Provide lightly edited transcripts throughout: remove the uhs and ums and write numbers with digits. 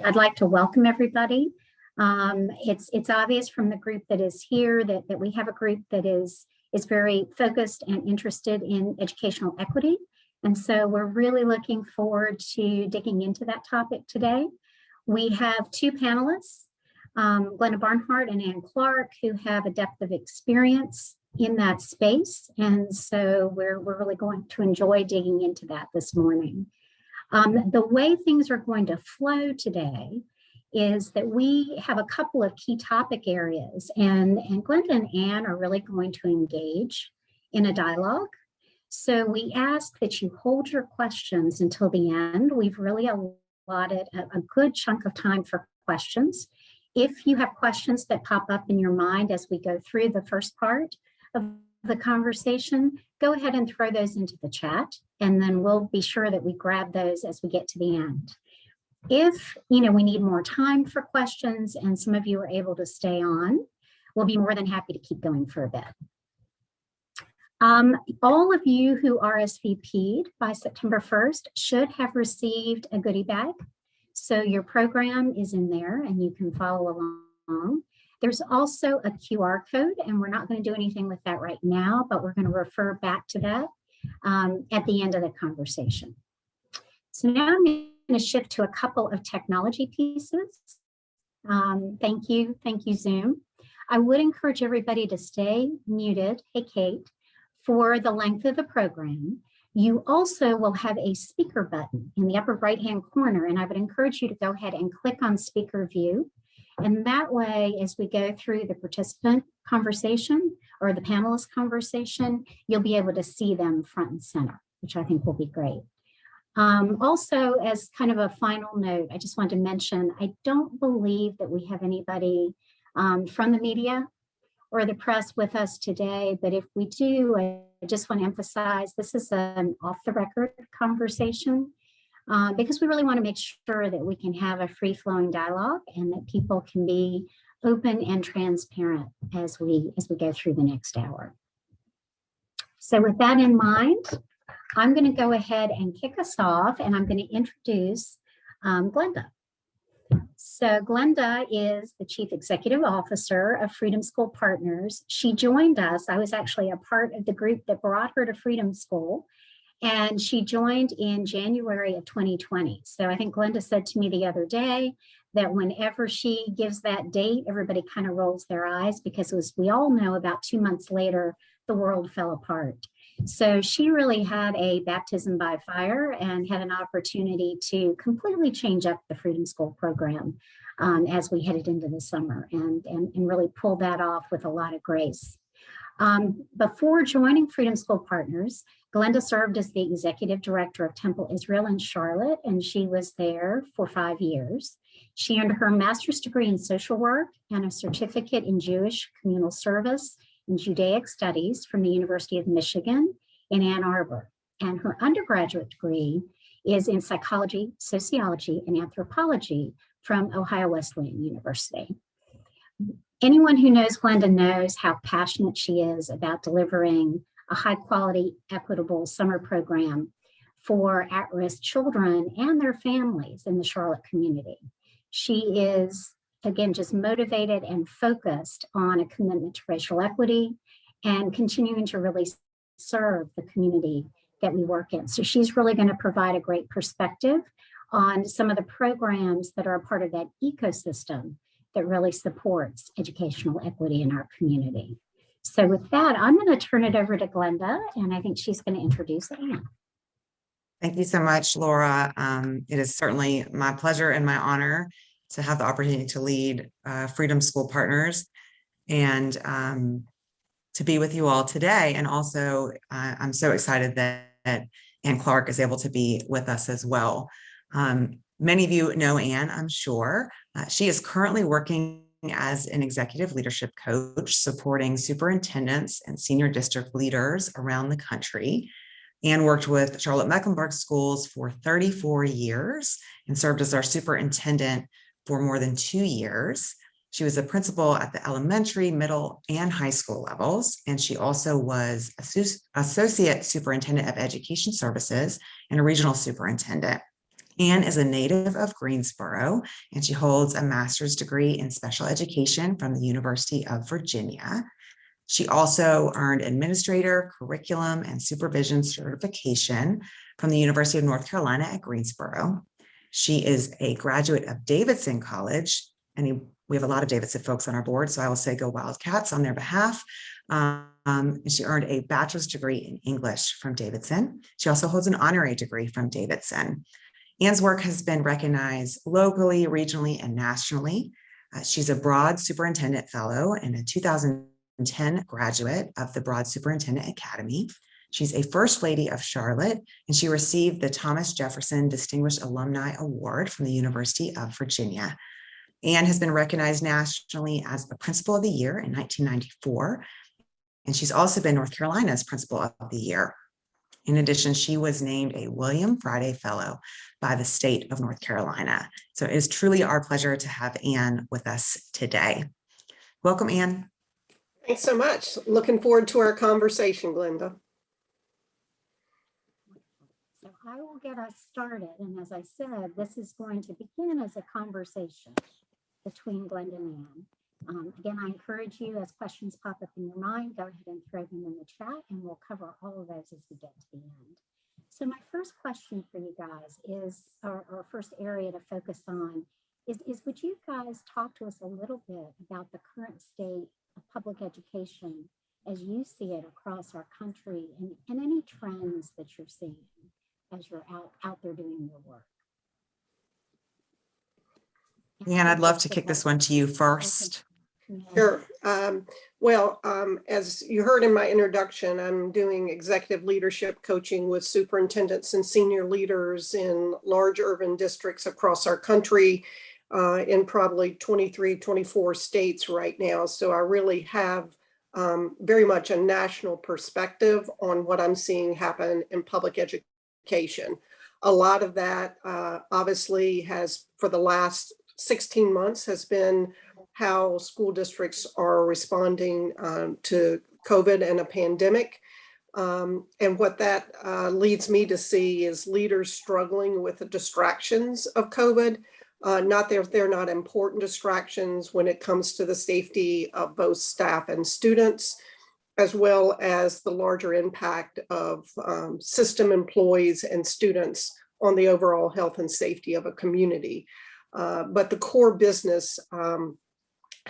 I'd like to welcome everybody. It's obvious from the group that is here that we have a group that is very focused and interested in educational equity. And so we're really looking forward to digging into that topic today. We have two panelists, Glenda Bernhardt and Ann Clark, who have a depth of experience in that space. And so we're really going to enjoy digging into that this morning. The way things are going to flow today is that we have a couple of key topic areas, and Glenda and Ann are really going to engage in a dialogue. So we ask that you hold your questions until the end. We've really allotted a good chunk of time for questions. If you have questions that pop up in your mind as we go through the first part of the conversation, go ahead and throw those into the chat, and then we'll be sure that we grab those as we get to the end. If we need more time for questions and some of you are able to stay on, we'll be more than happy to keep going for a bit. All of you who RSVP'd by September 1st should have received a goodie bag. So your program is in there and you can follow along. There's also a QR code, and we're not going to do anything with that right now, but we're going to refer back to that at the end of the conversation. So now I'm going to shift to a couple of technology pieces. Thank you, Zoom. I would encourage everybody to stay muted, hey Kate, for the length of the program. You also will have a speaker button in the upper right-hand corner, and I would encourage you to go ahead and click on speaker view. And that way, as we go through the participant conversation or the panelist conversation, you'll be able to see them front and center, which I think will be great. Also, as kind of a final note, I just wanted to mention, I don't believe that we have anybody from the media or the press with us today, but if we do, I just want to emphasize this is an off-the-record conversation. Because we really want to make sure that we can have a free-flowing dialogue and that people can be open and transparent as we go through the next hour. So with that in mind, I'm going to go ahead and kick us off, and I'm going to introduce Glenda. So Glenda is the Chief Executive Officer of Freedom School Partners. She joined us. I was actually a part of the group that brought her to Freedom School. And she joined in January of 2020. So I think Glenda said to me the other day that whenever she gives that date, everybody kind of rolls their eyes because as we all know, about 2 months later, the world fell apart. So she really had a baptism by fire and had an opportunity to completely change up the Freedom School program as we headed into the summer and really pull that off with a lot of grace. Before joining Freedom School Partners, Glenda served as the executive director of Temple Israel in Charlotte, and she was there for 5 years. She earned her master's degree in social work and a certificate in Jewish communal service and Judaic studies from the University of Michigan in Ann Arbor. And her undergraduate degree is in psychology, sociology, and anthropology from Ohio Wesleyan University. Anyone who knows Glenda knows how passionate she is about delivering a high quality, equitable summer program for at-risk children and their families in the Charlotte community. She is, again, just motivated and focused on a commitment to racial equity and continuing to really serve the community that we work in. So she's really going to provide a great perspective on some of the programs that are a part of that ecosystem that really supports educational equity in our community. So with that, I'm going to turn it over to Glenda, and I think she's going to introduce Ann. Thank you so much, Laura. It is certainly my pleasure and my honor to have the opportunity to lead Freedom School Partners and to be with you all today. And also, I'm so excited that Ann Clark is able to be with us as well. Many of you know Ann, I'm sure. She is currently working as an executive leadership coach, supporting superintendents and senior district leaders around the country, and worked with Charlotte-Mecklenburg schools for 34 years and served as our superintendent for more than 2 years. She was a principal at the elementary, middle, and high school levels, and she also was associate superintendent of education services and a regional superintendent. Anne is a native of Greensboro, and she holds a master's degree in special education from the University of Virginia. She also earned administrator, curriculum, and supervision certification from the University of North Carolina at Greensboro. She is a graduate of Davidson College, and we have a lot of Davidson folks on our board, so I will say go Wildcats on their behalf. And she earned a bachelor's degree in English from Davidson. She also holds an honorary degree from Davidson. Anne's work has been recognized locally, regionally, and nationally. She's a Broad Superintendent Fellow and a 2010 graduate of the Broad Superintendent Academy. She's a First Lady of Charlotte, and she received the Thomas Jefferson Distinguished Alumni Award from the University of Virginia. Anne has been recognized nationally as the Principal of the Year in 1994, and she's also been North Carolina's Principal of the Year. In addition, she was named a William Friday Fellow by the state of North Carolina. So it is truly our pleasure to have Anne with us today. Welcome, Anne. Thanks so much. Looking forward to our conversation, Glenda. So I will get us started. And as I said, this is going to begin as a conversation between Glenda and Anne. Again, I encourage you, as questions pop up in your mind, go ahead and throw them in the chat, and we'll cover all of those as we get to the end. So my first question for you guys is, our first area to focus on is would you guys talk to us a little bit about the current state of public education as you see it across our country, and any trends that you're seeing as you're out there doing your work? Anne, I'd love to kick this one to you first. Sure. As you heard in my introduction, I'm doing executive leadership coaching with superintendents and senior leaders in large urban districts across our country, in probably 23, 24 states right now. So I really have very much a national perspective on what I'm seeing happen in public education. A lot of that obviously has, for the last 16 months, has been how school districts are responding to COVID and a pandemic. And what that leads me to see is leaders struggling with the distractions of COVID. Not that they're not important distractions when it comes to the safety of both staff and students, as well as the larger impact of system employees and students on the overall health and safety of a community. But the core business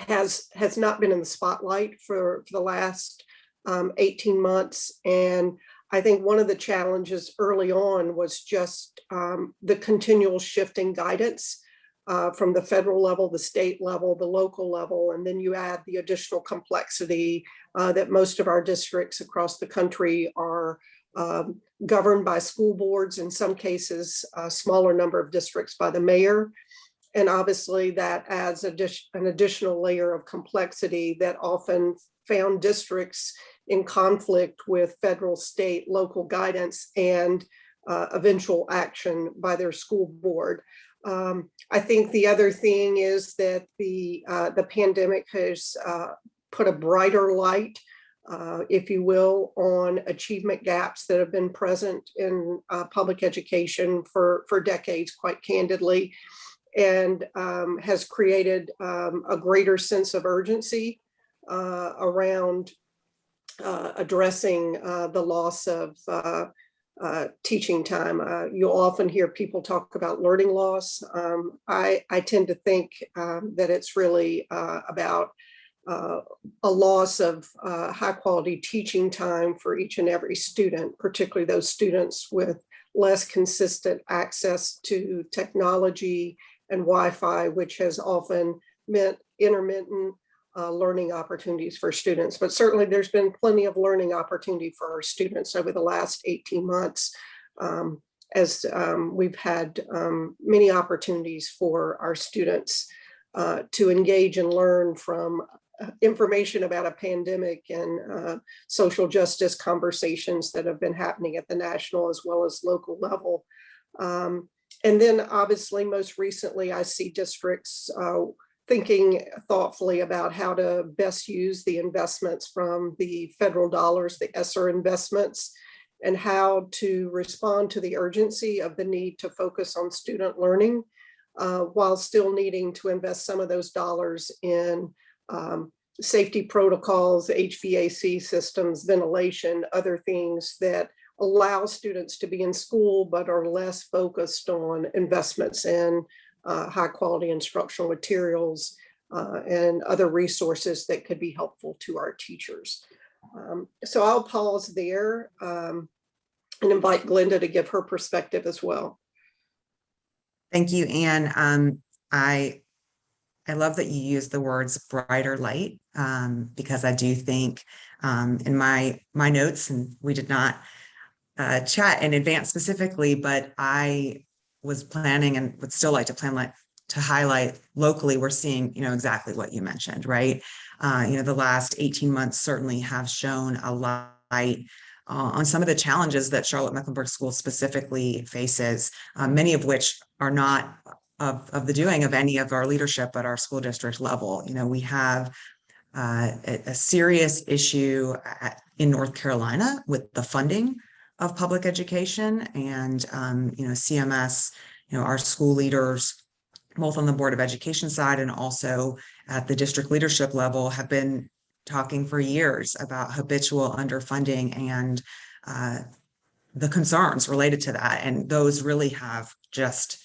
has not been in the spotlight for the last 18 months. And I think one of the challenges early on was just the continual shifting guidance from the federal level, the state level, the local level, and then you add the additional complexity that most of our districts across the country are governed by school boards, in some cases, a smaller number of districts by the mayor. And obviously that adds an additional layer of complexity that often found districts in conflict with federal, state, local guidance and eventual action by their school board. I think the other thing is that the pandemic has put a brighter light, if you will, on achievement gaps that have been present in public education for decades, quite candidly, and has created a greater sense of urgency around addressing the loss of teaching time. You'll often hear people talk about learning loss. I tend to think that it's really about a loss of high quality teaching time for each and every student, particularly those students with less consistent access to technology and Wi-Fi, which has often meant intermittent learning opportunities for students. But certainly there's been plenty of learning opportunity for our students over the last 18 months, as we've had many opportunities for our students to engage and learn from information about a pandemic and social justice conversations that have been happening at the national as well as local level. And then obviously most recently I see districts thinking thoughtfully about how to best use the investments from the federal dollars, the ESSER investments, and how to respond to the urgency of the need to focus on student learning while still needing to invest some of those dollars in safety protocols, HVAC systems, ventilation, other things that allow students to be in school but are less focused on investments in high quality instructional materials and other resources that could be helpful to our teachers. So I'll pause there and invite Glenda to give her perspective as well. Thank you, Anne. I love that you use the words brighter light, because I do think in my notes, and we did not chat in advance specifically, but I was planning and would still like to highlight locally, we're seeing, exactly what you mentioned, right? The last 18 months certainly have shown a light on some of the challenges that Charlotte-Mecklenburg Schools specifically faces, many of which are not of the doing of any of our leadership at our school district level. We have a serious issue in North Carolina with the funding of public education, and CMS, our school leaders, both on the Board of Education side and also at the district leadership level, have been talking for years about habitual underfunding and the concerns related to that. And those really have just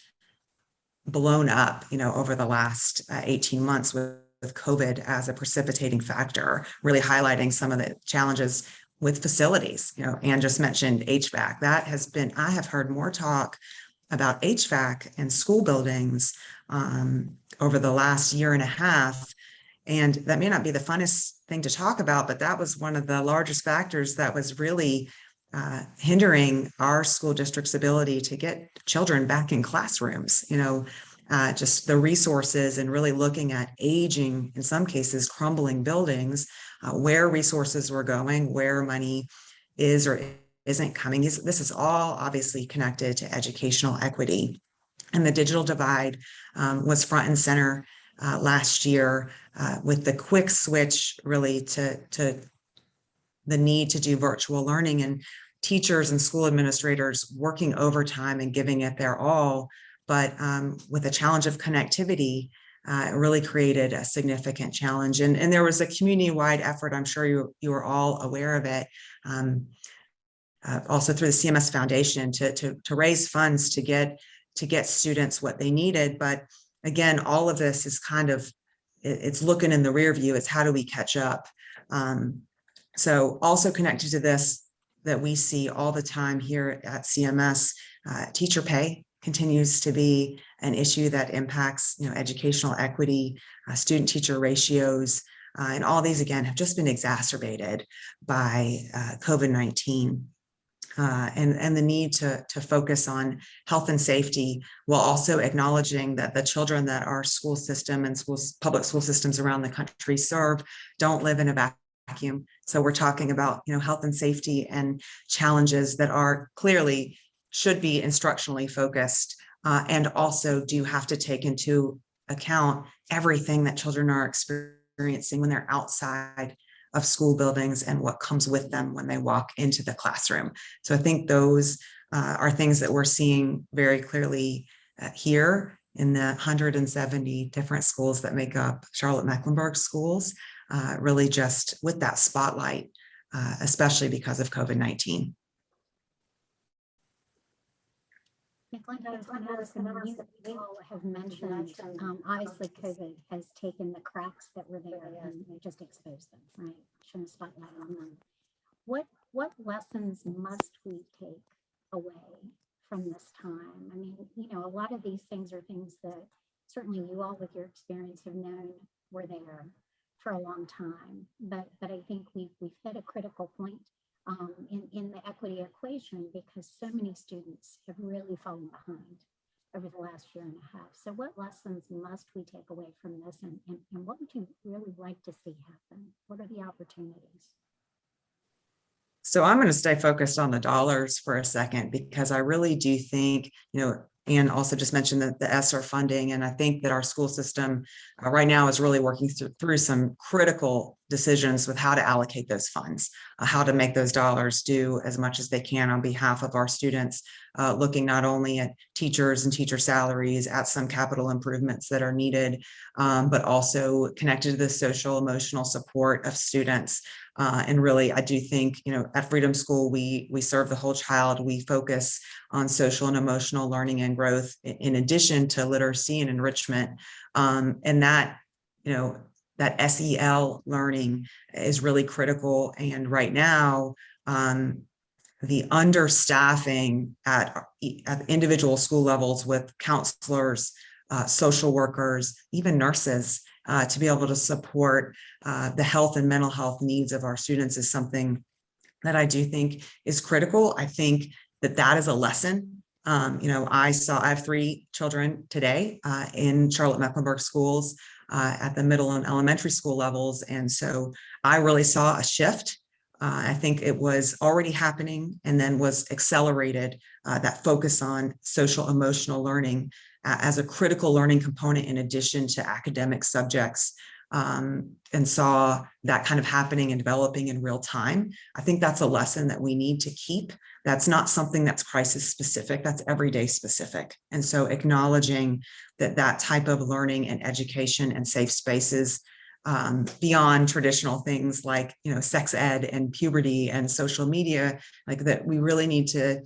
blown up, over the last 18 months with COVID as a precipitating factor, really highlighting some of the challenges with facilities. Anne just mentioned HVAC. That has been, I have heard more talk about HVAC and school buildings over the last year and a half. And that may not be the funnest thing to talk about, but that was one of the largest factors that was really hindering our school district's ability to get children back in classrooms. Just the resources and really looking at aging, in some cases, crumbling buildings, where resources were going, where money is or isn't coming. This is all obviously connected to educational equity. And the digital divide was front and center last year with the quick switch really to the need to do virtual learning, and teachers and school administrators working overtime and giving it their all. But with the challenge of connectivity, it really created a significant challenge. And there was a community-wide effort, I'm sure you are all aware of it, also through the CMS Foundation to raise funds to get students what they needed. But again, all of this is it's looking in the rear view. It's how do we catch up? So also connected to this that we see all the time here at CMS, teacher pay continues to be an issue that impacts, educational equity, student-teacher ratios, and all these, again, have just been exacerbated by COVID-19. And the need to focus on health and safety, while also acknowledging that the children that our school system and public school systems around the country serve don't live in a vacuum. So we're talking about, health and safety and challenges that are clearly should be instructionally focused, and also do have to take into account everything that children are experiencing when they're outside of school buildings and what comes with them when they walk into the classroom. So I think those are things that we're seeing very clearly here in the 170 different schools that make up Charlotte-Mecklenburg schools, really just with that spotlight, especially because of COVID-19. Glenda, you all have mentioned, obviously COVID has taken the cracks that were there and just exposed them, right? Shone a spotlight on them. What lessons must we take away from this time? I mean, a lot of these things are things that certainly you all with your experience have known were there for a long time, but I think we've hit a critical point in the equity equation, because so many students have really fallen behind over the last year and a half. So what lessons must we take away from this, and what would you really like to see happen? What are the opportunities? So I'm going to stay focused on the dollars for a second, because I really do think, Anne also just mentioned the ESSER funding, and I think that our school system right now is really working through some critical decisions with how to allocate those funds, how to make those dollars do as much as they can on behalf of our students, looking not only at teachers and teacher salaries, at some capital improvements that are needed, but also connected to the social emotional support of students. And really, I do think, at Freedom School, we serve the whole child. We focus on social and emotional learning and growth in addition to literacy and enrichment. And that, that SEL learning is really critical. And right now, the understaffing at individual school levels with counselors, social workers, even nurses, to be able to support the health and mental health needs of our students is something that I do think is critical. I think that is a lesson. I have 3 children today in Charlotte-Mecklenburg schools at the middle and elementary school levels. And so I really saw a shift. I think it was already happening and then was accelerated, that focus on social emotional learning as a critical learning component in addition to academic subjects, and saw that kind of happening and developing in real time. I think that's a lesson that we need to keep. That's not something that's crisis specific, that's everyday specific. And so acknowledging that type of learning and education and safe spaces beyond traditional things like, sex ed and puberty and social media, like that we really need to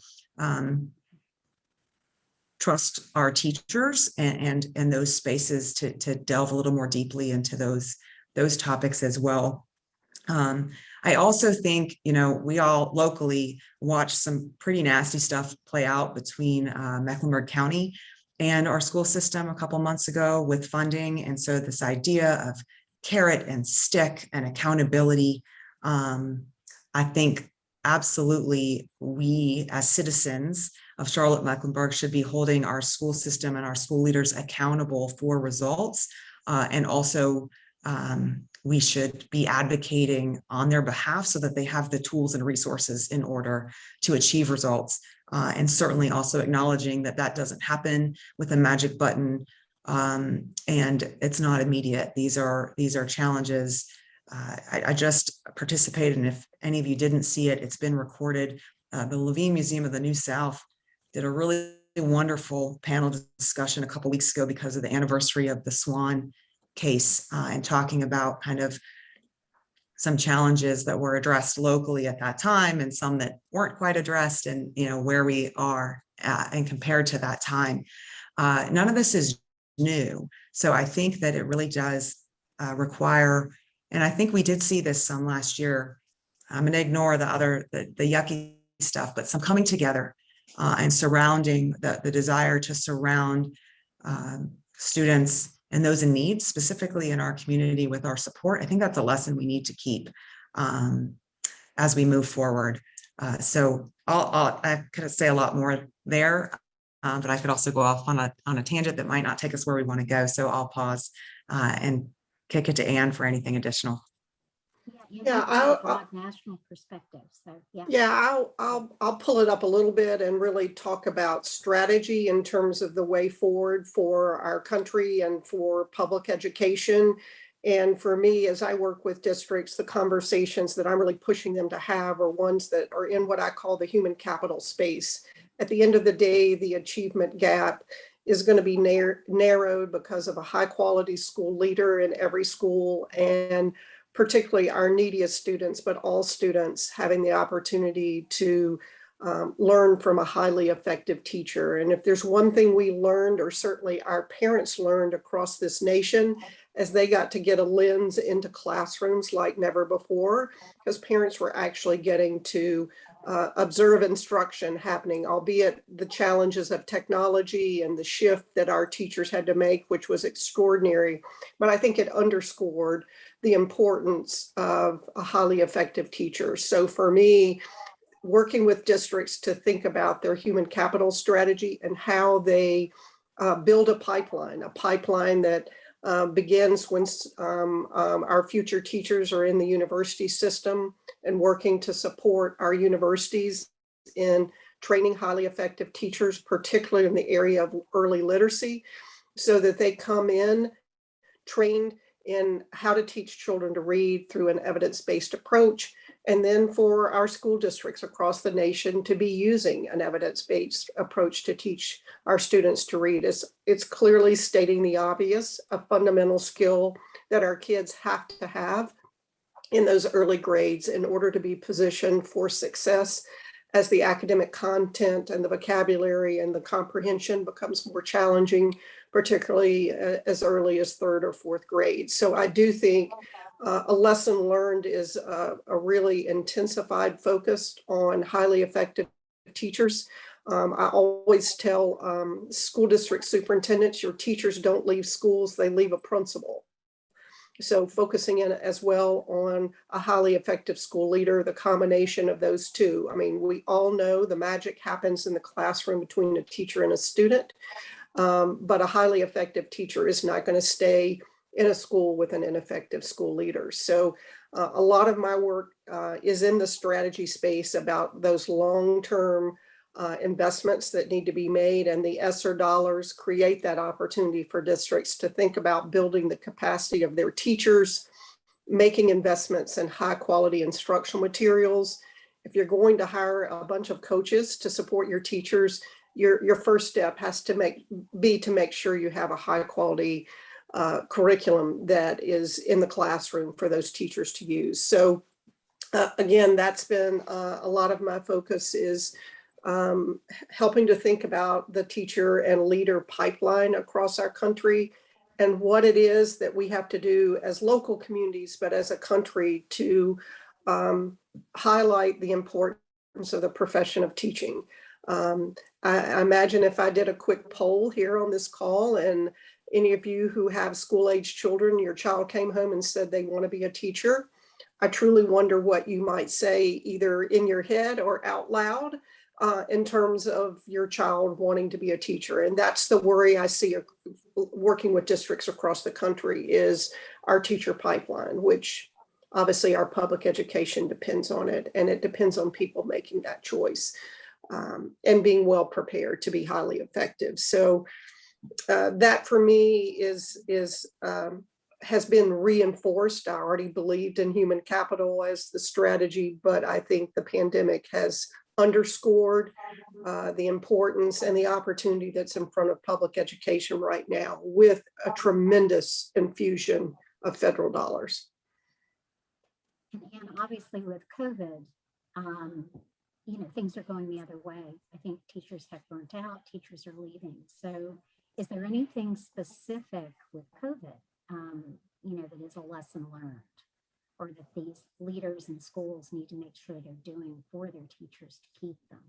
trust our teachers and those spaces to delve a little more deeply into those topics as well. I also think, we all locally watched some pretty nasty stuff play out between Mecklenburg County and our school system a couple months ago with funding. And so this idea of carrot and stick and accountability, I think absolutely we as citizens of Charlotte-Mecklenburg should be holding our school system and our school leaders accountable for results. And also we should be advocating on their behalf so that they have the tools and resources in order to achieve results. And certainly also acknowledging that doesn't happen with a magic button. And it's not immediate. These are challenges. I just participated, and if any of you didn't see it, it's been recorded. The Levine Museum of the New South did a really wonderful panel discussion a couple weeks ago because of the anniversary of the Swan case, and talking about kind of some challenges that were addressed locally at that time and some that weren't quite addressed, and where we are and compared to that time. None of this is new. So I think that it really does require, and I think we did see this some last year. I'm going to ignore the yucky stuff, but some coming together and surrounding the desire to surround students and those in need, specifically in our community, with our support. I think that's a lesson we need to keep as we move forward. So I could say a lot more there, but I could also go off on a tangent that might not take us where we want to go. So I'll pause and kick it to Anne for anything additional. Yeah, I'll national perspective. So I'll pull it up a little bit and really talk about strategy in terms of the way forward for our country and for public education. And for me, as I work with districts, the conversations that I'm really pushing them to have are ones that are in what I call the human capital space. At the end of the day, the achievement gap is going to be narrowed because of a high quality school leader in every school, and particularly our neediest students, but all students having the opportunity to learn from a highly effective teacher. And if there's one thing we learned, or certainly our parents learned across this nation, as they got to get a lens into classrooms like never before, because parents were actually getting to observe instruction happening, albeit the challenges of technology and the shift that our teachers had to make, which was extraordinary. But I think it underscored the importance of a highly effective teacher. So for me, working with districts to think about their human capital strategy and how they build a pipeline that begins when our future teachers are in the university system, and working to support our universities in training highly effective teachers, particularly in the area of early literacy, so that they come in trained in how to teach children to read through an evidence-based approach, and then for our school districts across the nation to be using an evidence-based approach to teach our students to read. It's clearly stating the obvious, a fundamental skill that our kids have to have in those early grades in order to be positioned for success as the academic content and the vocabulary and the comprehension becomes more challenging, particularly as early as 3rd or 4th grade. So I do think a lesson learned is a really intensified focus on highly effective teachers. I always tell school district superintendents, your teachers don't leave schools, they leave a principal. So focusing in as well on a highly effective school leader, the combination of those two. I mean, we all know the magic happens in the classroom between a teacher and a student, but a highly effective teacher is not going to stay in a school with an ineffective school leader. So a lot of my work is in the strategy space about those long-term investments that need to be made, and the ESSER dollars create that opportunity for districts to think about building the capacity of their teachers, making investments in high quality instructional materials. If you're going to hire a bunch of coaches to support your teachers, your first step has to be to make sure you have a high quality curriculum that is in the classroom for those teachers to use. So again, that's been a lot of my focus is helping to think about the teacher and leader pipeline across our country and what it is that we have to do as local communities, but as a country to highlight the importance of the profession of teaching. I imagine if I did a quick poll here on this call and any of you who have school-age children, your child came home and said they want to be a teacher, I truly wonder what you might say either in your head or out loud in terms of your child wanting to be a teacher. And that's the worry I see working with districts across the country is our teacher pipeline, which obviously our public education depends on it. And it depends on people making that choice and being well prepared to be highly effective. So that for me has been reinforced. I already believed in human capital as the strategy, but I think the pandemic has underscored the importance and the opportunity that's in front of public education right now with a tremendous infusion of federal dollars. And obviously with COVID, things are going the other way. I think teachers have burnt out, teachers are leaving. So is there anything specific with COVID, that is a lesson learned, or that these leaders in schools need to make sure they're doing for their teachers to keep them?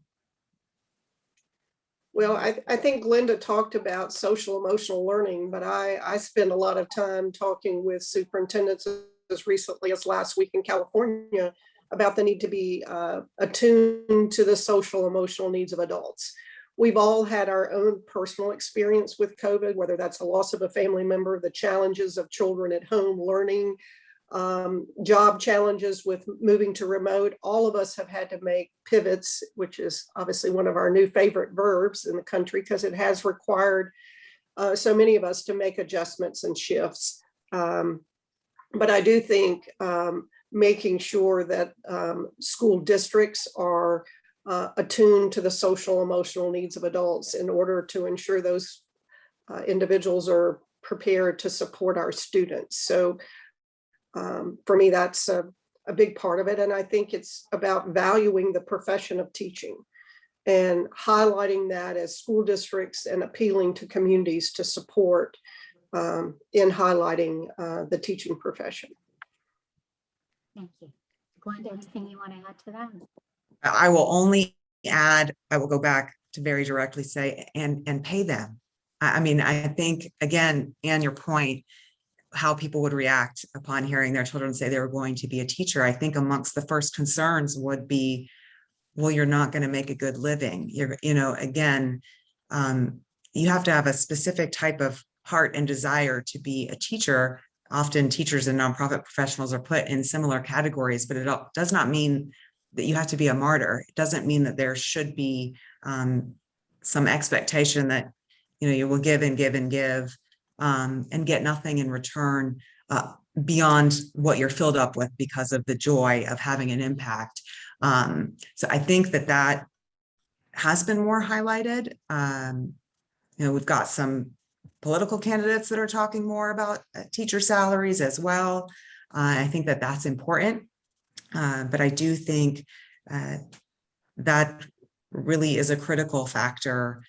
Well, I think Glenda talked about social emotional learning, but I spend a lot of time talking with superintendents as recently as last week in California about the need to be attuned to the social emotional needs of adults. We've all had our own personal experience with COVID, whether that's a loss of a family member, the challenges of children at home learning, job challenges with moving to remote. All of us have had to make pivots, which is obviously one of our new favorite verbs in the country because it has required so many of us to make adjustments and shifts. But I do think making sure that school districts are attuned to the social emotional needs of adults in order to ensure those individuals are prepared to support our students. So for me, that's a big part of it. And I think it's about valuing the profession of teaching and highlighting that as school districts and appealing to communities to support in highlighting the teaching profession. Thank you. Glenda, anything you want to add to that? I will only add, I will go back to very directly say, and pay them. I mean, I think, again, Anne, your point, how people would react upon hearing their children say they were going to be a teacher. I think amongst the first concerns would be, well, you're not going to make a good living. Again, you have to have a specific type of heart and desire to be a teacher. Often teachers and nonprofit professionals are put in similar categories, but it does not mean that you have to be a martyr. It doesn't mean that there should be some expectation that, you will give and give and give and get nothing in return. beyond what you're filled up with because of the joy of having an impact. So I think that has been more highlighted. We've got some political candidates that are talking more about teacher salaries as well. I think that that's important, but I do think that really is a critical factor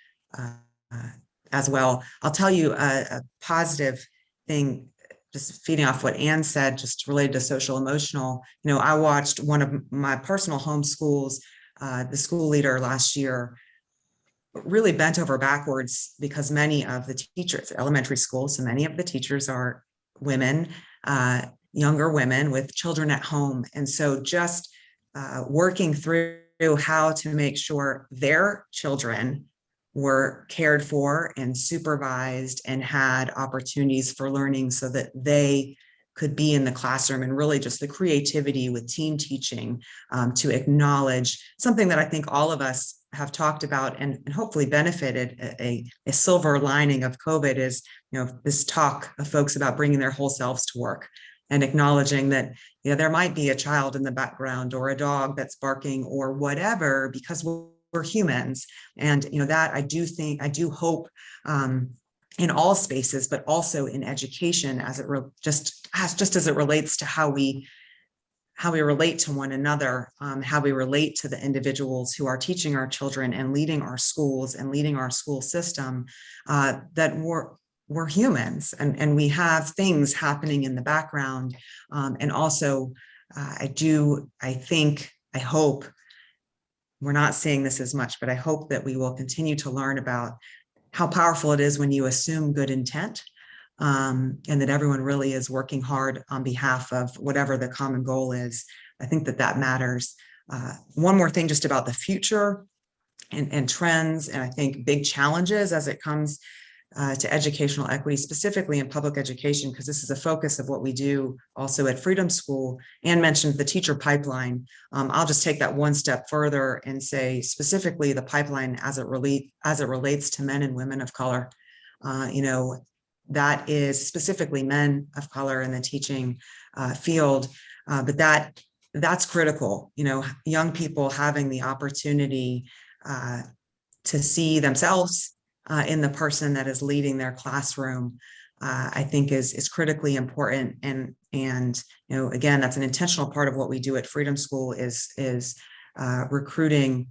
as well. I'll tell you a positive thing, just feeding off what Anne said, just related to social emotional. I watched one of my personal home schools, the school leader last year, really bent over backwards because many of the teachers, elementary schools, so many of the teachers are women, younger women with children at home. And so just working through how to make sure their children were cared for and supervised and had opportunities for learning so that they could be in the classroom, and really just the creativity with team teaching to acknowledge something that I think all of us have talked about and hopefully benefited. A silver lining of COVID is, this talk of folks about bringing their whole selves to work and acknowledging that, there might be a child in the background or a dog that's barking or whatever, because we're humans. And, that I do hope in all spaces, but also in education, as it just as it relates to how we relate to one another, how we relate to the individuals who are teaching our children and leading our schools and leading our school system, that we're humans and we have things happening in the background. And also, I hope, we're not seeing this as much, but I hope that we will continue to learn about how powerful it is when you assume good intent, and that everyone really is working hard on behalf of whatever the common goal is. I think that matters. One more thing just about the future and trends, and I think big challenges as it comes to educational equity, specifically in public education, because this is a focus of what we do also at Freedom School. Anne mentioned the teacher pipeline. I'll just take that one step further and say specifically the pipeline as it relates to men and women of color. That is specifically men of color in the teaching field, but that's critical. Young people having the opportunity to see themselves in the person that is leading their classroom, I think is critically important. And again, that's an intentional part of what we do at Freedom School is recruiting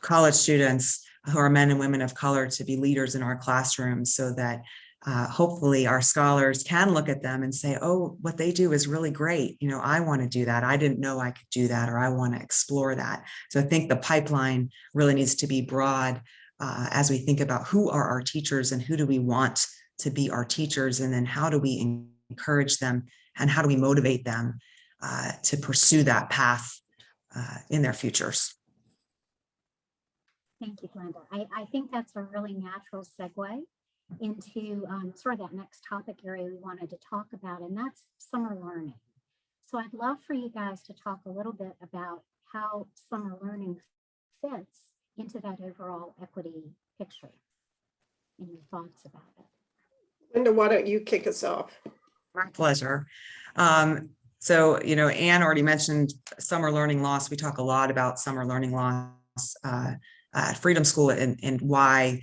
college students who are men and women of color to be leaders in our classrooms, so that hopefully our scholars can look at them and say, oh, what they do is really great. I want to do that. I didn't know I could do that, or I want to explore that. So I think the pipeline really needs to be broad as we think about who are our teachers and who do we want to be our teachers, and then how do we encourage them and how do we motivate them to pursue that path in their futures. Thank you, Glenda. I think that's a really natural segue into sort of that next topic area we wanted to talk about, and that's summer learning. So I'd love for you guys to talk a little bit about how summer learning fits into that overall equity picture and your thoughts about it. Glenda, why don't you kick us off? My pleasure. So, Anne already mentioned summer learning loss. We talk a lot about summer learning loss at Freedom School and why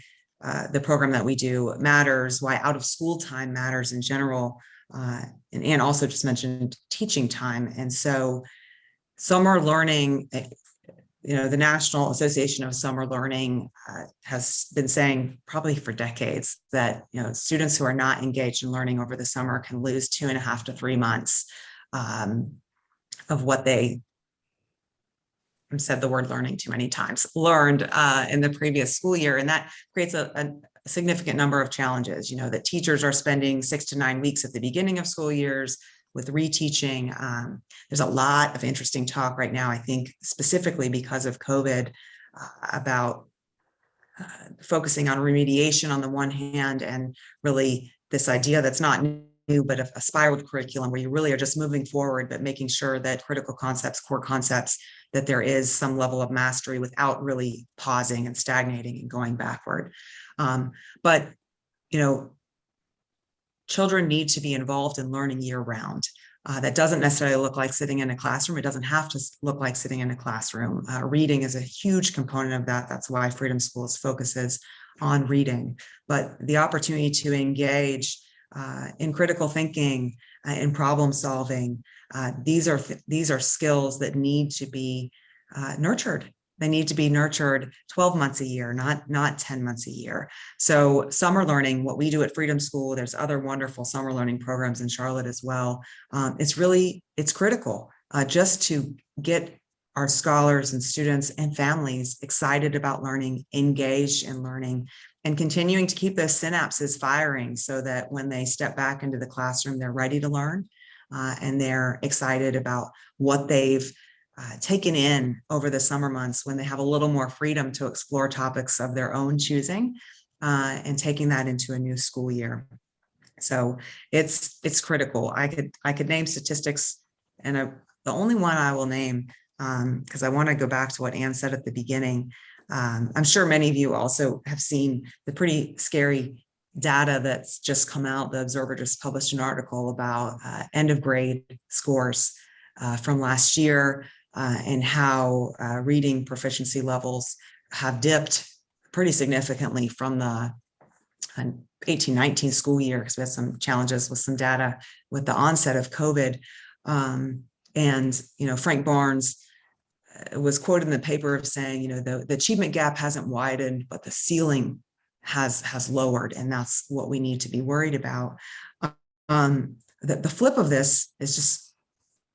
the program that we do matters, why out of school time matters in general. And Anne also just mentioned teaching time. And so summer learning, the National Association of Summer Learning has been saying probably for decades that, students who are not engaged in learning over the summer can lose 2.5 to 3 months of what they, I've said the word learning too many times, learned in the previous school year. And that creates a significant number of challenges, that teachers are spending 6 to 9 weeks at the beginning of school years with reteaching. There's a lot of interesting talk right now, I think, specifically because of COVID, about focusing on remediation on the one hand, and really this idea that's not new, but a spiraled curriculum where you really are just moving forward, but making sure that critical concepts, core concepts, that there is some level of mastery without really pausing and stagnating and going backward. But, children need to be involved in learning year round. That doesn't necessarily look like sitting in a classroom. It doesn't have to look like sitting in a classroom. Reading is a huge component of that. That's why Freedom Schools focuses on reading. But the opportunity to engage in critical thinking, in problem solving, these are skills that need to be nurtured. They need to be nurtured 12 months a year, not 10 months a year. So summer learning, what we do at Freedom School, there's other wonderful summer learning programs in Charlotte as well. It's critical just to get our scholars and students and families excited about learning, engaged in learning, and continuing to keep those synapses firing so that when they step back into the classroom, they're ready to learn and they're excited about what they've taken in over the summer months, when they have a little more freedom to explore topics of their own choosing and taking that into a new school year. So it's critical. I could name statistics, and the only one I will name, because I want to go back to what Anne said at the beginning. I'm sure many of you also have seen the pretty scary data that's just come out. The Observer just published an article about end of grade scores from last year. And how reading proficiency levels have dipped pretty significantly from the 18-19 school year, because we had some challenges with some data with the onset of COVID. And, Frank Barnes was quoted in the paper of saying, the achievement gap hasn't widened, but the ceiling has lowered, and that's what we need to be worried about. The flip of this is just,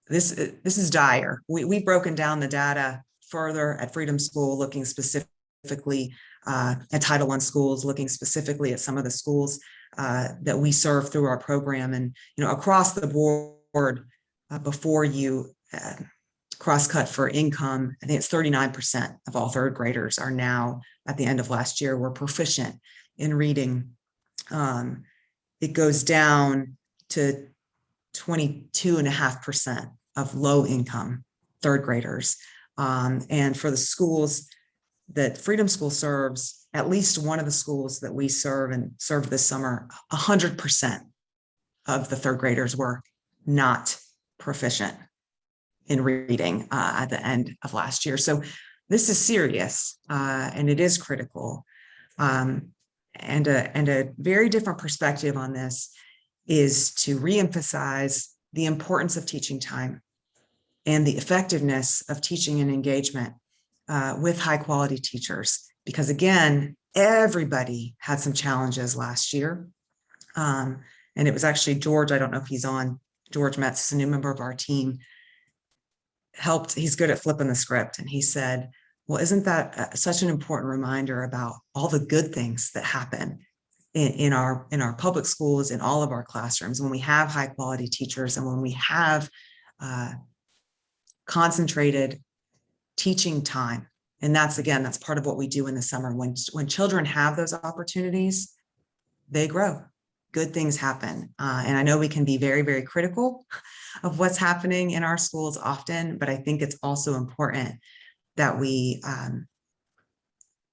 this is dire. We've broken down the data further at Freedom School, looking specifically at Title I schools, looking specifically at some of the schools that we serve through our program. And, across the board, before you cross-cut for income, I think it's 39% of all third graders are now, at the end of last year, were proficient in reading. It goes down to 22.5% of low income third graders. And for the schools that Freedom School serves, at least one of the schools that we serve and served this summer, 100% of the third graders were not proficient in reading at the end of last year. So this is serious and it is critical. And a very different perspective on this is to reemphasize the importance of teaching time and the effectiveness of teaching and engagement with high quality teachers. Because again, everybody had some challenges last year. And it was actually George, I don't know if he's on, George Metz, a new member of our team, he's good at flipping the script. And he said, well, isn't that such an important reminder about all the good things that happen in our public schools, in all of our classrooms, when we have high quality teachers and when we have concentrated teaching time. And that's part of what we do in the summer. When children have those opportunities, they grow. Good things happen. And I know we can be very, very critical of what's happening in our schools often, but I think it's also important that we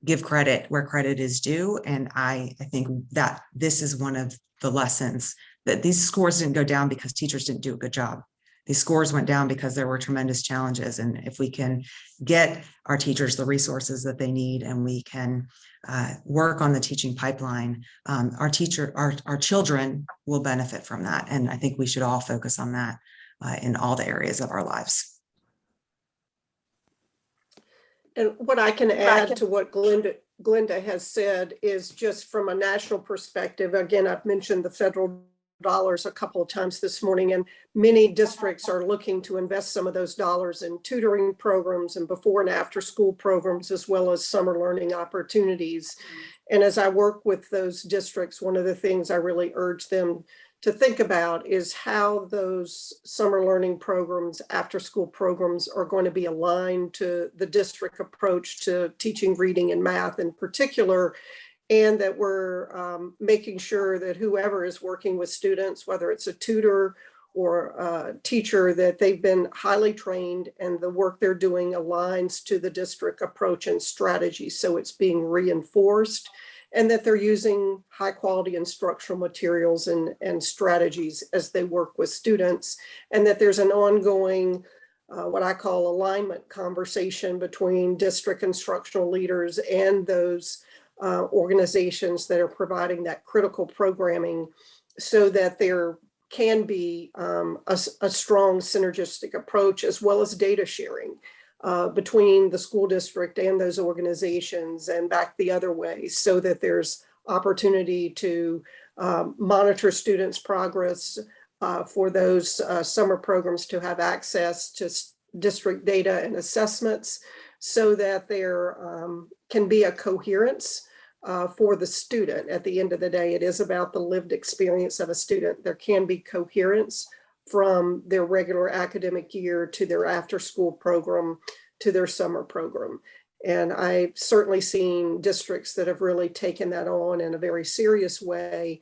give credit where credit is due. And I think that this is one of the lessons, that these scores didn't go down because teachers didn't do a good job. These scores went down because there were tremendous challenges. And if we can get our teachers the resources that they need, and we can work on the teaching pipeline, our children will benefit from that. And I think we should all focus on that in all the areas of our lives. And what I can add to what Glenda has said is just from a national perspective. Again, I've mentioned the federal dollars a couple of times this morning, and many districts are looking to invest some of those dollars in tutoring programs and before and after school programs, as well as summer learning opportunities. And as I work with those districts, one of the things I really urge them to think about is how those summer learning programs, after school programs, are going to be aligned to the district approach to teaching reading and math in particular, and that we're making sure that whoever is working with students, whether it's a tutor or a teacher, that they've been highly trained and the work they're doing aligns to the district approach and strategy. So it's being reinforced. and that they're using high quality instructional materials and strategies as they work with students, and that there's an ongoing what I call alignment conversation between district instructional leaders and those organizations that are providing that critical programming, so that there can be a strong synergistic approach, as well as data sharing between the school district and those organizations, and back the other way, so that there's opportunity to monitor students' progress, for those summer programs to have access to district data and assessments, so that there can be a coherence for the student. At the end of the day, it is about the lived experience of a student. There can be coherence from their regular academic year to their after-school program to their summer program. And I've certainly seen districts that have really taken that on in a very serious way,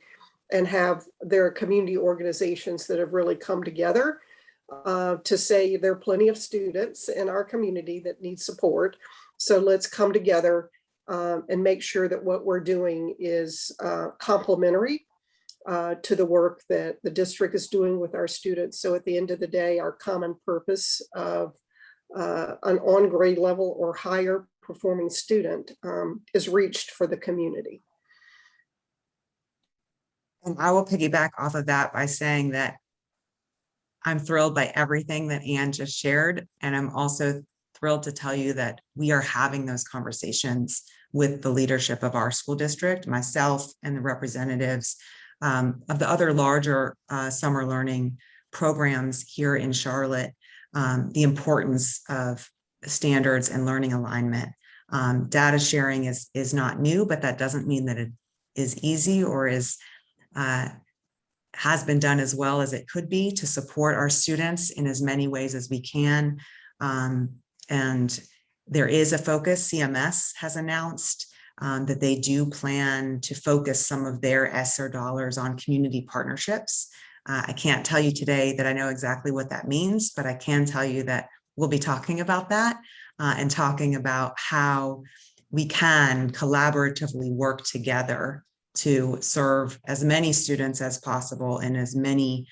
and have their community organizations that have really come together to say there are plenty of students in our community that need support. So let's come together and make sure that what we're doing is complementary to the work that the district is doing with our students. So at the end of the day, our common purpose of an on grade level or higher performing student is reached for the community. And I will piggyback off of that by saying that I'm thrilled by everything that Anne just shared. And I'm also thrilled to tell you that we are having those conversations with the leadership of our school district, myself and the representatives of the other larger summer learning programs here in Charlotte, the importance of standards and learning alignment. Data sharing is not new, but that doesn't mean that it is easy or has been done as well as it could be to support our students in as many ways as we can. And there is a focus. CMS has announced that they do plan to focus some of their ESSER dollars on community partnerships. I can't tell you today that I know exactly what that means, but I can tell you that we'll be talking about that and talking about how we can collaboratively work together to serve as many students as possible in as many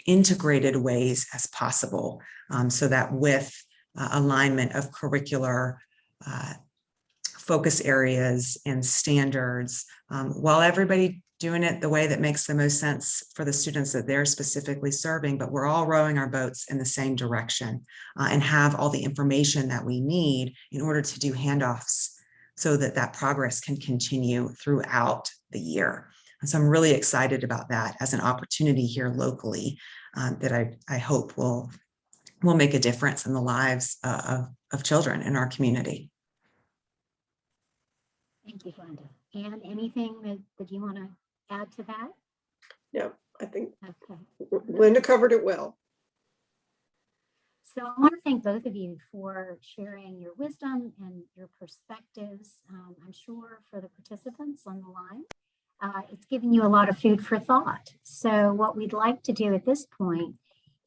integrated ways as possible, so that with alignment of curricular focus areas and standards, while everybody doing it the way that makes the most sense for the students that they're specifically serving, but we're all rowing our boats in the same direction and have all the information that we need in order to do handoffs so that that progress can continue throughout the year. And so I'm really excited about that as an opportunity here locally that I hope will make a difference in the lives of children in our community. Thank you, Glenda. And anything that you want to add to that? Yeah, I think Okay. Glenda covered it well. So I want to thank both of you for sharing your wisdom and your perspectives. I'm sure for the participants on the line, it's given you a lot of food for thought. So what we'd like to do at this point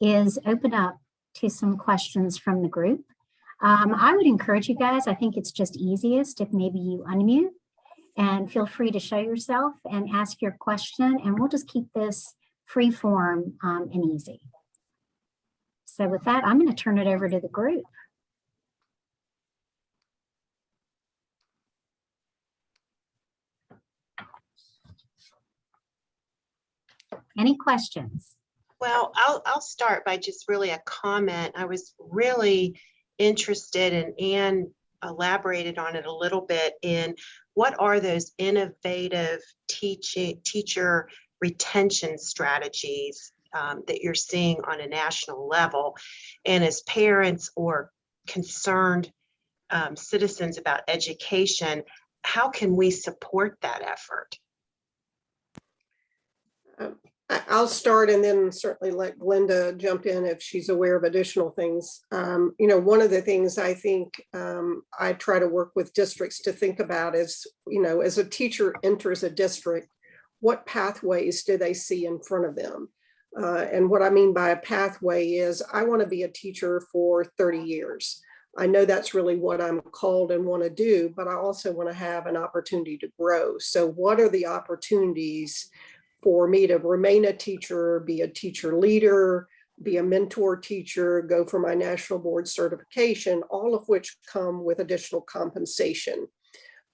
is open up to some questions from the group. I would encourage you guys, I think it's just easiest if maybe you unmute and feel free to show yourself and ask your question, and we'll just keep this free form and easy. So with that, I'm going to turn it over to the group. Any questions? Well, I'll start by just really a comment. I was really interested, and Anne elaborated on it a little bit, in what are those innovative teacher retention strategies that you're seeing on a national level. And as parents or concerned citizens about education, how can we support that effort? I'll start and then certainly let Glenda jump in if she's aware of additional things. You know, one of the things I think I try to work with districts to think about is, you know, as a teacher enters a district, what pathways do they see in front of them? And what I mean by a pathway is I want to be a teacher for 30 years. I know that's really what I'm called and want to do, but I also want to have an opportunity to grow. So what are the opportunities for me to remain a teacher, be a teacher leader, be a mentor teacher, go for my national board certification, all of which come with additional compensation.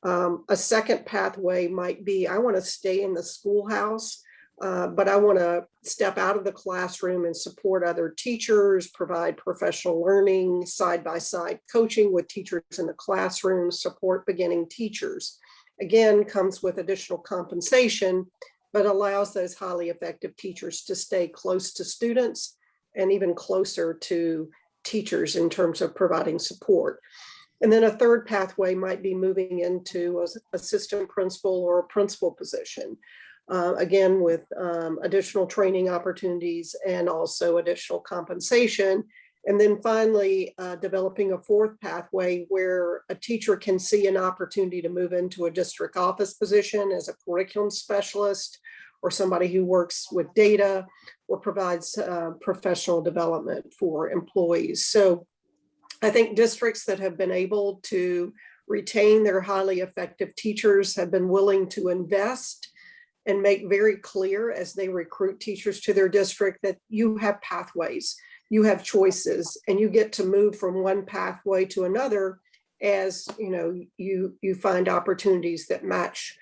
A second pathway might be, I want to stay in the schoolhouse, but I want to step out of the classroom and support other teachers, provide professional learning, side-by-side coaching with teachers in the classroom, support beginning teachers. Again, comes with additional compensation, but allows those highly effective teachers to stay close to students and even closer to teachers in terms of providing support. And then a third pathway might be moving into an assistant principal or a principal position, again, with additional training opportunities and also additional compensation. And then finally, developing a fourth pathway where a teacher can see an opportunity to move into a district office position as a curriculum specialist or somebody who works with data or provides professional development for employees. So I think districts that have been able to retain their highly effective teachers have been willing to invest and make very clear as they recruit teachers to their district that you have pathways, you have choices, and you get to move from one pathway to another as you find opportunities that match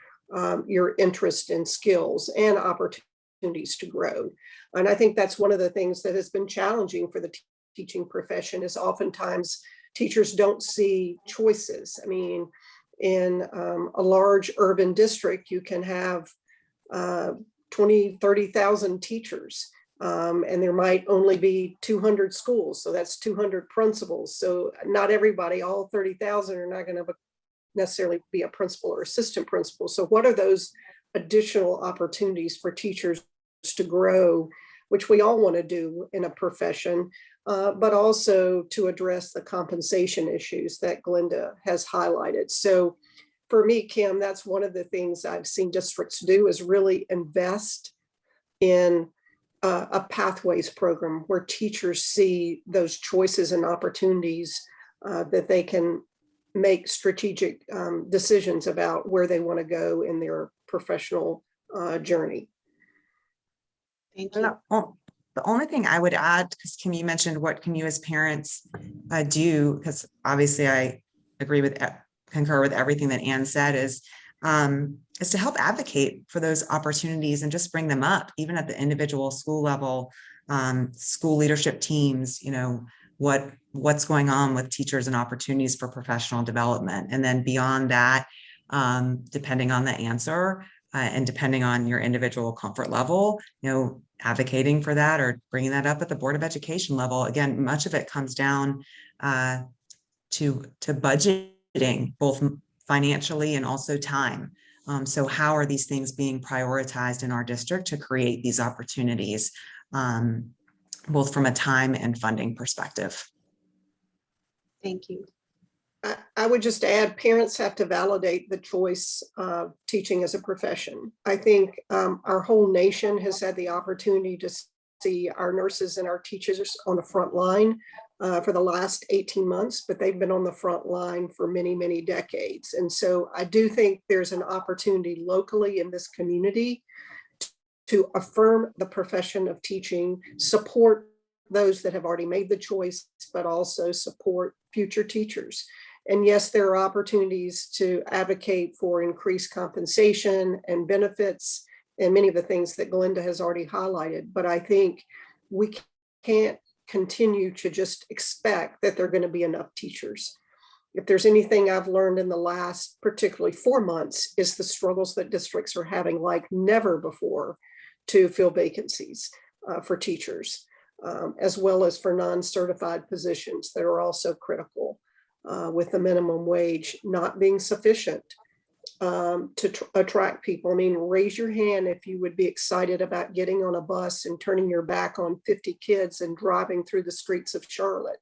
your interest and skills and opportunities to grow. And I think that's one of the things that has been challenging for the teaching profession is oftentimes teachers don't see choices. I mean, in a large urban district, you can have 20, 30,000 teachers, and there might only be 200 schools. So that's 200 principals. So not everybody, all 30,000 are not going to necessarily be a principal or assistant principal. So what are those additional opportunities for teachers to grow, which we all want to do in a profession, but also to address the compensation issues that Glenda has highlighted. So for me, Kim, that's one of the things I've seen districts do is really invest in a pathways program where teachers see those choices and opportunities that they can make strategic decisions about where they want to go in their professional journey. Thank you. The only thing I would add, because Kim, you mentioned what can you as parents do, because obviously I concur with everything that Ann said, is to help advocate for those opportunities and just bring them up, even at the individual school level, school leadership teams, what's going on with teachers and opportunities for professional development. And then beyond that, depending on the answer and depending on your individual comfort level, advocating for that or bringing that up at the Board of Education level. Again, much of it comes down to budgeting, both financially and also time. So how are these things being prioritized in our district to create these opportunities, both from a time and funding perspective? Thank you. I would just add, parents have to validate the choice of teaching as a profession. I think our whole nation has had the opportunity to see our nurses and our teachers on the front line for the last 18 months, but they've been on the front line for many, many decades. And so I do think there's an opportunity locally in this community to affirm the profession of teaching, support those that have already made the choice, but also support future teachers. And yes, there are opportunities to advocate for increased compensation and benefits and many of the things that Glenda has already highlighted. But I think we can't continue to just expect that there are going to be enough teachers. If there's anything I've learned in the last, particularly 4 months, is the struggles that districts are having like never before to fill vacancies for teachers, as well as for non-certified positions that are also critical. With the minimum wage not being sufficient to attract people. I mean, raise your hand if you would be excited about getting on a bus and turning your back on 50 kids and driving through the streets of Charlotte.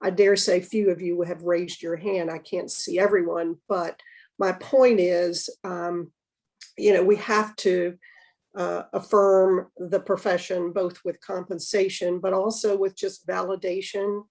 I dare say few of you have raised your hand. I can't see everyone, but my point is, we have to affirm the profession, both with compensation, but also with just validation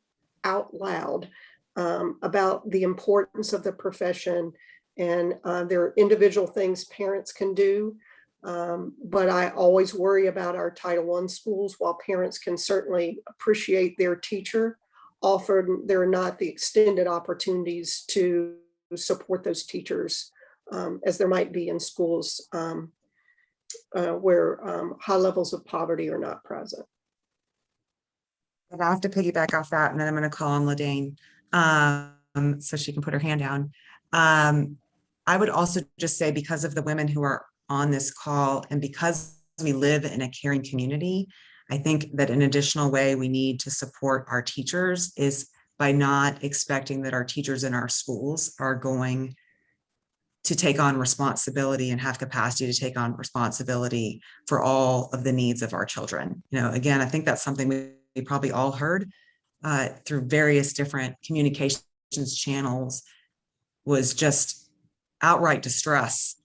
out loud. about the importance of the profession, and there are individual things parents can do. But I always worry about our Title I schools. While parents can certainly appreciate their teacher, often there are not the extended opportunities to support those teachers as there might be in schools where high levels of poverty are not present. And I have to piggyback off that, and then I'm going to call on LaDaine so she can put her hand down. I would also just say, because of the women who are on this call, and because we live in a caring community, I think that an additional way we need to support our teachers is by not expecting that our teachers in our schools are going to take on responsibility and have capacity to take on responsibility for all of the needs of our children. You know, again, I think that's something we probably all heard through various different communications channels, was just outright distress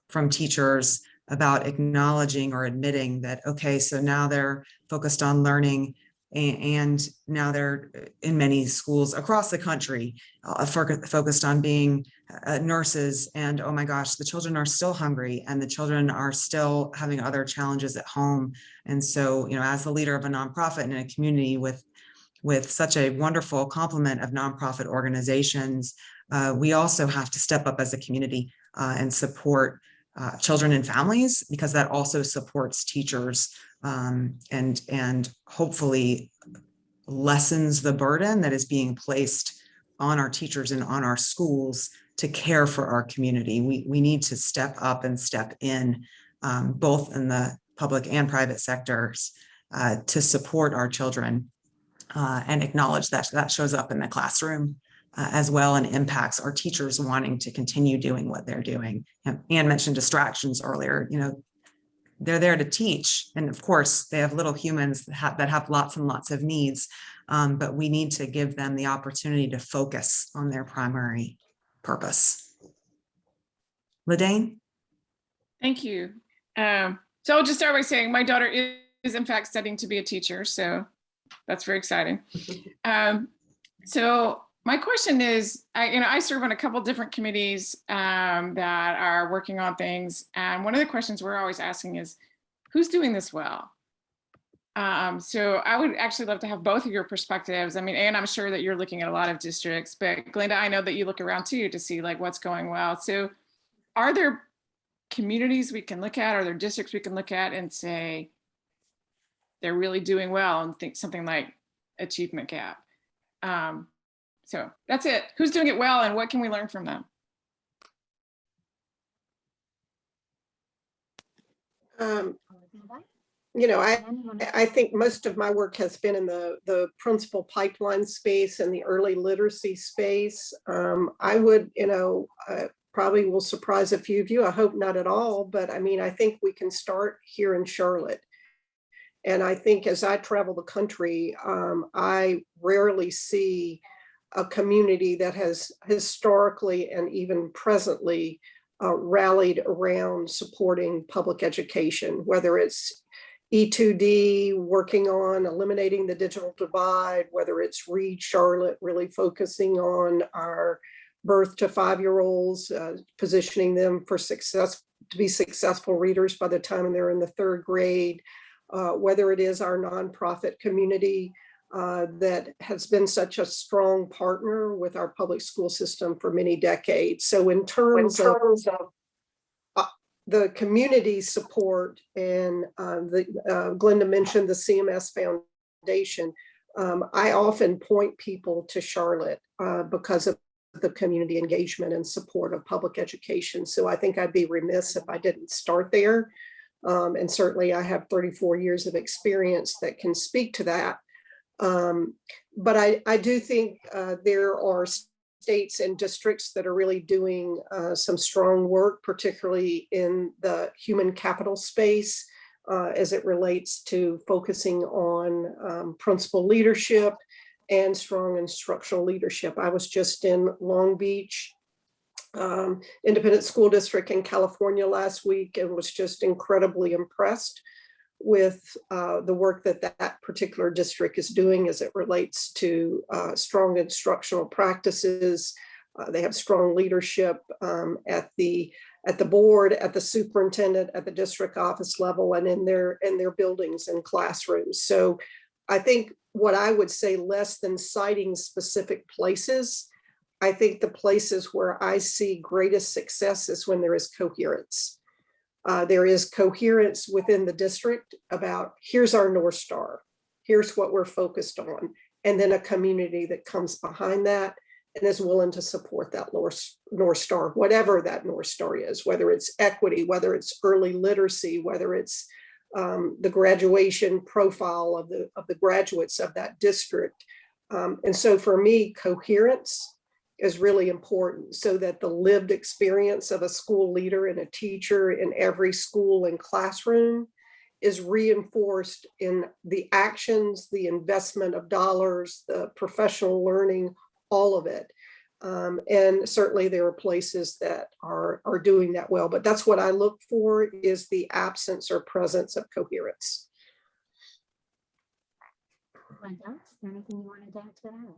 from teachers about acknowledging or admitting that, okay, so now they're focused on learning, and now they're in many schools across the country focused on being nurses, and oh my gosh, the children are still hungry, and the children are still having other challenges at home. And so, you know, as the leader of a nonprofit in a community with such a wonderful complement of nonprofit organizations, we also have to step up as a community and support children and families, because that also supports teachers and hopefully lessens the burden that is being placed on our teachers and on our schools to care for our community. We need to step up and step in, both in the public and private sectors, to support our children and acknowledge that that shows up in the classroom as well, and impacts our teachers wanting to continue doing what they're doing. Anne mentioned distractions earlier. You know, they're there to teach, and of course they have little humans that have lots and lots of needs, but we need to give them the opportunity to focus on their primary purpose. LaDaine? Thank you. So I'll just start by saying my daughter is in fact studying to be a teacher, so that's very exciting. So my question is, I serve on a couple different committees that are working on things, and one of the questions we're always asking is, who's doing this well? So I would actually love to have both of your perspectives. I mean, Anne, I'm sure that you're looking at a lot of districts, but Glenda, I know that you look around too to see like what's going well. So are there communities we can look at, or are there districts we can look at and say they're really doing well, and think something like Achievement Gap? So that's it. Who's doing it well, and what can we learn from them? You know, I think most of my work has been in the principal pipeline space and the early literacy space. I would, probably will surprise a few of you. I hope not at all, but I mean, I think we can start here in Charlotte. And I think as I travel the country, I rarely see a community that has historically and even presently rallied around supporting public education, whether it's E2D, working on eliminating the digital divide, whether it's Read Charlotte, really focusing on our birth to 5-year-olds, positioning them for success, to be successful readers by the time they're in the 3rd grade, whether it is our nonprofit community that has been such a strong partner with our public school system for many decades. So in terms of the community support, and Glenda mentioned the CMS Foundation, I often point people to Charlotte because of the community engagement and support of public education. So I think I'd be remiss if I didn't start there. And certainly I have 34 years of experience that can speak to that. But I do think there are states and districts that are really doing some strong work, particularly in the human capital space, as it relates to focusing on principal leadership and strong instructional leadership. I was just in Long Beach Independent School District in California last week and was just incredibly impressed with the work that that particular district is doing as it relates to strong instructional practices. They have strong leadership at the board, at the superintendent, at the district office level, and in their buildings and classrooms. So I think what I would say, less than citing specific places, I think the places where I see greatest success is when there is coherence. There is coherence within the district about, here's our North Star, here's what we're focused on, and then a community that comes behind that and is willing to support that North Star, whatever that North Star is, whether it's equity, whether it's early literacy, whether it's the graduation profile of the graduates of that district. And so for me, coherence is really important, so that the lived experience of a school leader and a teacher in every school and classroom is reinforced in the actions, the investment of dollars, the professional learning, all of it. And certainly there are places that are doing that well, but that's what I look for, is the absence or presence of coherence. Glenda, is there anything you wanted to add to that?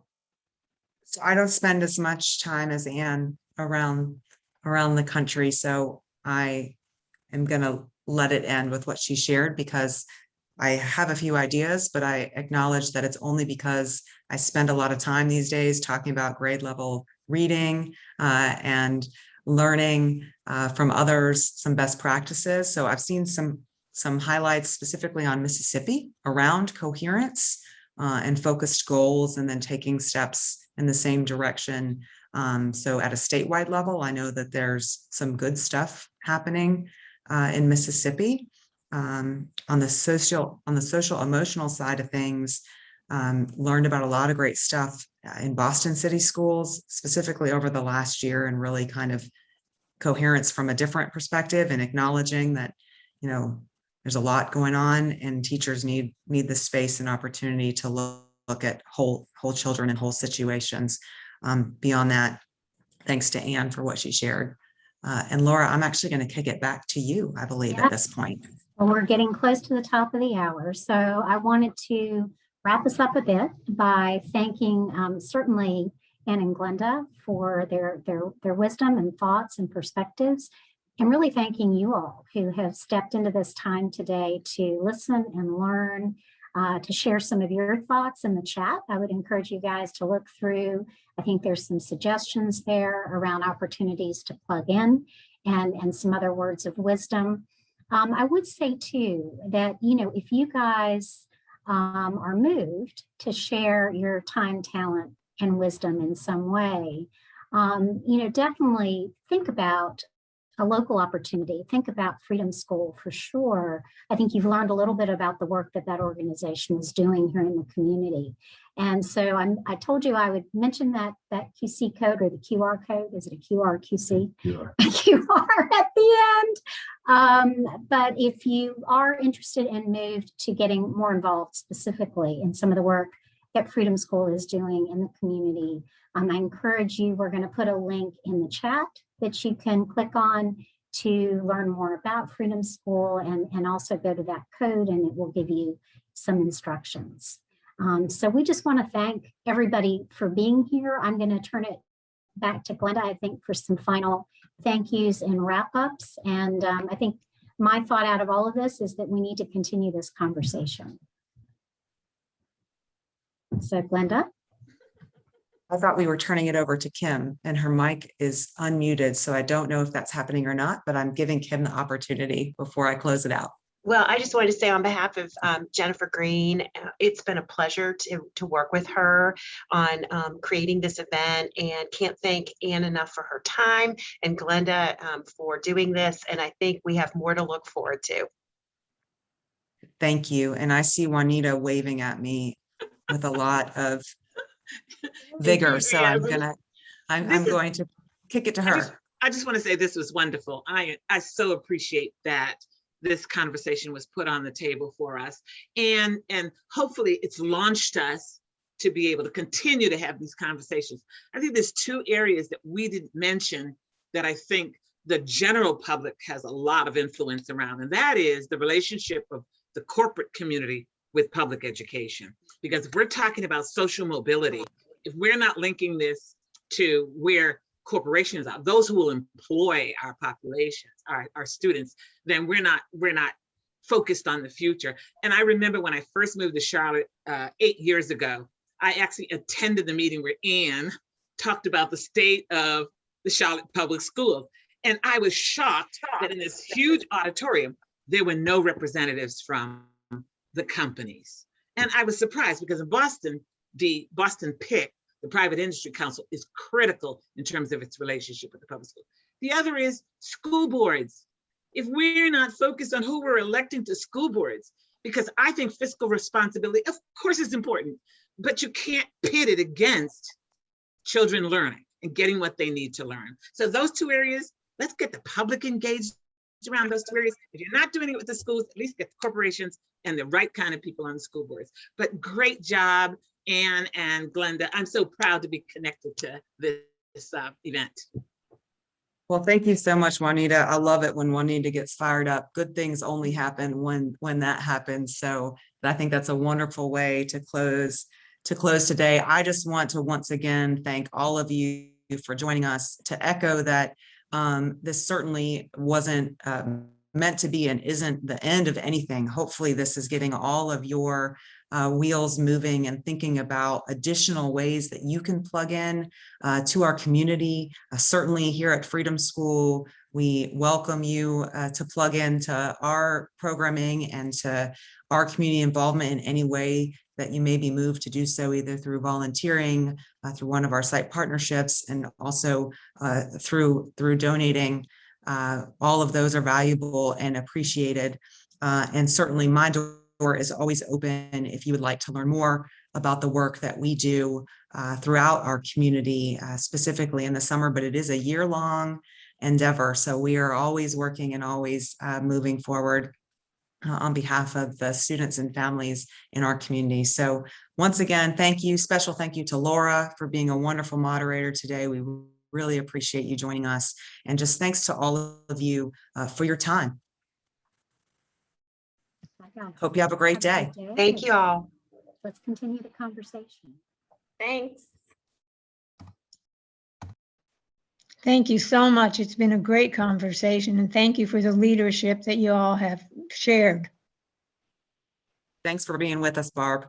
So I don't spend as much time as Anne around the country, so I am going to let it end with what she shared, because I have a few ideas, but I acknowledge that it's only because I spend a lot of time these days talking about grade level reading and learning from others some best practices. So I've seen some highlights specifically on Mississippi around coherence and focused goals, and then taking steps in the same direction. So at a statewide level, I know that there's some good stuff happening in Mississippi. On the social emotional side of things, learned about a lot of great stuff in Boston City schools, specifically over the last year, and really kind of coherence from a different perspective, and acknowledging that, you know, there's a lot going on, and teachers need the space and opportunity to look at whole children and whole situations. Beyond that, thanks to Anne for what she shared. And Laura, I'm actually going to kick it back to you, I believe, at this point. Well, we're getting close to the top of the hour, so I wanted to wrap us up a bit by thanking certainly Anne and Glenda for their wisdom and thoughts and perspectives, and really thanking you all who have stepped into this time today to listen and learn, to share some of your thoughts in the chat. I would encourage you guys to look through. I think there's some suggestions there around opportunities to plug in, and some other words of wisdom. I would say too that, you know, if you guys are moved to share your time, talent, and wisdom in some way, you know, definitely think about a local opportunity. Think about Freedom School for sure. I think you've learned a little bit about the work that that organization is doing here in the community. And so I told you I would mention that QC code, or the QR code. Is it a QR, QC? QR. QR at the end. But if you are interested and moved to getting more involved specifically in some of the work that Freedom School is doing in the community, I encourage you, we're going to put a link in the chat that you can click on to learn more about Freedom School, and also go to that code and it will give you some instructions. So we just want to thank everybody for being here. I'm going to turn it back to Glenda, I think, for some final thank yous and wrap ups. And I think my thought out of all of this is that we need to continue this conversation. So Glenda? I thought we were turning it over to Kim, and her mic is unmuted, so I don't know if that's happening or not, but I'm giving Kim the opportunity before I close it out. Well, I just wanted to say on behalf of Jennifer Green, it's been a pleasure to work with her on creating this event, and can't thank Anne enough for her time, and Glenda for doing this. And I think we have more to look forward to. Thank you. And I see Juanita waving at me with a lot of vigor. So I'm going to kick it to her. I just want to say this was wonderful. I so appreciate that this conversation was put on the table for us, and hopefully it's launched us to be able to continue to have these conversations. I think there's two areas that we didn't mention that I think the general public has a lot of influence around, and that is the relationship of the corporate community with public education. Because if we're talking about social mobility, if we're not linking this to where corporations are, those who will employ our populations, our students, then we're not focused on the future. And I remember when I first moved to Charlotte 8 years ago, I actually attended the meeting where Ann talked about the state of the Charlotte Public Schools. And I was shocked that in this huge auditorium, there were no representatives from the companies. And I was surprised because in Boston, the Boston PIC, the Private Industry Council, is critical in terms of its relationship with the public school. The other is school boards. If we're not focused on who we're electing to school boards, because I think fiscal responsibility, of course, is important, but you can't pit it against children learning and getting what they need to learn. So those two areas, let's get the public engaged around those two areas. If you're not doing it with the schools, at least get the corporations and the right kind of people on the school boards. But great job, Ann and Glenda. I'm so proud to be connected to this event. Well, thank you so much, Juanita. I love it when Juanita gets fired up. Good things only happen when that happens. So I think that's a wonderful way to close today. I just want to once again thank all of you for joining us, to echo that this certainly wasn't meant to be and isn't the end of anything. Hopefully this is getting all of your wheels moving and thinking about additional ways that you can plug in to our community. Certainly here at Freedom School, we welcome you to plug into our programming and to our community involvement in any way that you may be moved to do so, either through volunteering, through one of our site partnerships, and also through donating. All of those are valuable and appreciated. And certainly my door is always open if you would like to learn more about the work that we do throughout our community, specifically in the summer, but it is a year-long endeavor. So we are always working and always moving forward on behalf of the students and families in our community. So once again, thank you. Special thank you to Laura for being a wonderful moderator today. We really appreciate you joining us. And just thanks to all of you for your time. Hope you have a great day. Thank you all. Let's continue the conversation. Thanks. Thank you so much. It's been a great conversation, and thank you for the leadership that you all have shared. Thanks for being with us, Barb.